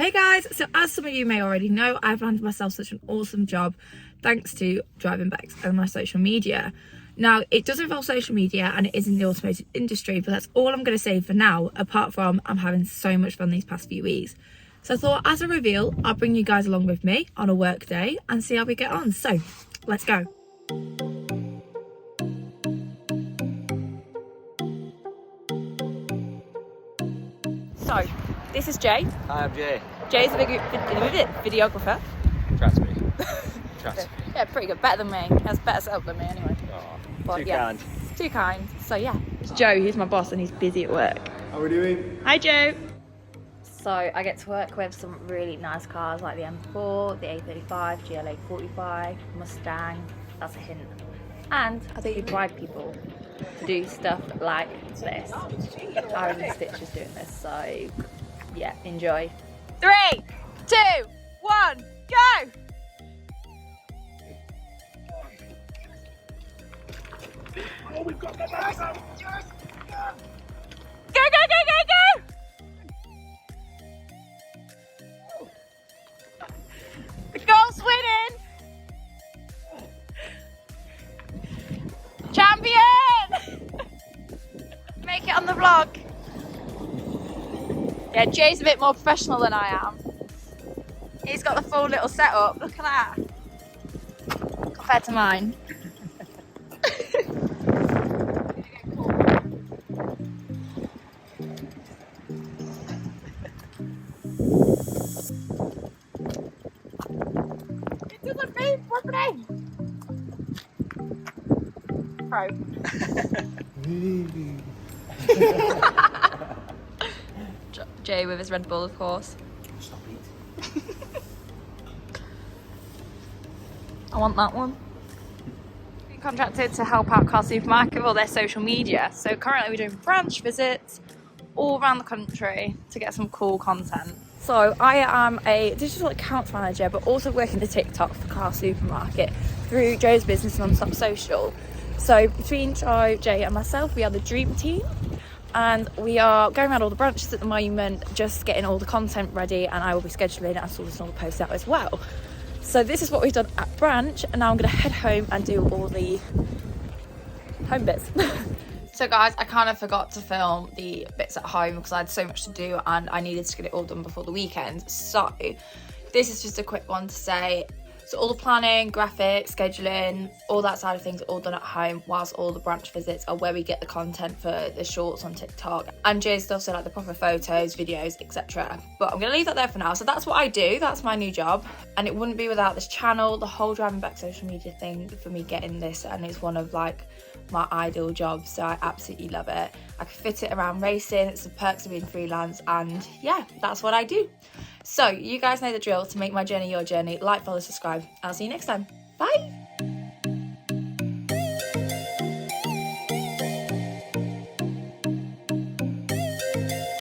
Hey guys, so as some of you may already know, I've landed myself such an awesome job thanks to driving Bex and my social media. Now, it does involve social media and it is in the automotive industry, but that's all I'm going to say for now, apart from I'm having so much fun these past few weeks. So I thought as a reveal, I'll bring you guys along with me on a work day and see how we get on. So let's go. So this is Jay. Hi, I'm Jay. Jay's a videographer. Trust me. Trust me. Yeah, pretty good. Better than me. He has better setup than me anyway. Oh, But too yeah, kind. too kind. So yeah, it's Joe. He's my boss and he's busy at work. How are we doing? Hi Joe. So I get to work with some really nice cars like the M4, the A35, GLA 45, Mustang. That's a hint. And I think we bribe people to do stuff like this. Aaron and Stitch is doing this, so yeah, enjoy. 3, 2, 1, go! Oh, we've got the yes! Yes! Go, go, go, go, go! The goal's winning! Champion! Make it on the vlog. Yeah, Jay's a bit more professional than I am. He's got the full little setup. Look at that. Compared to mine. It doesn't beep. What's the name? Pro. Jay with his Red Bull, of course. Stop it. I want that one. Been contracted to help out Car Supermarket with all their social media. So currently we're doing branch visits all around the country to get some cool content. So I am a digital accounts manager, but also working the TikTok for Car Supermarket through Joe's business Non-Stop Social. So between Joe, Jay and myself, we are the dream team. And we are going around all the branches at the moment, just getting all the content ready, and I will be scheduling and sorting all the posts out as well. So this is what we've done at branch, and now I'm going to head home and do all the home bits. So guys, I kind of forgot to film the bits at home because I had so much to do and I needed to get it all done before the weekend. So this is just a quick one to say, so all the planning, graphics, scheduling, all that side of things are all done at home, whilst all the branch visits are where we get the content for the shorts on TikTok and Jay's stuff, so like the proper photos, videos, etc. But I'm going to leave that there for now. So that's what I do, that's my new job, and it wouldn't be without this channel, the whole driving back social media thing for me getting this, and it's one of like my ideal jobs, so I absolutely love it. I can fit it around racing, it's the perks of being freelance, and yeah, that's what I do. So you guys know the drill. To make my journey your journey, like, follow, subscribe. I'll see you next time. Bye.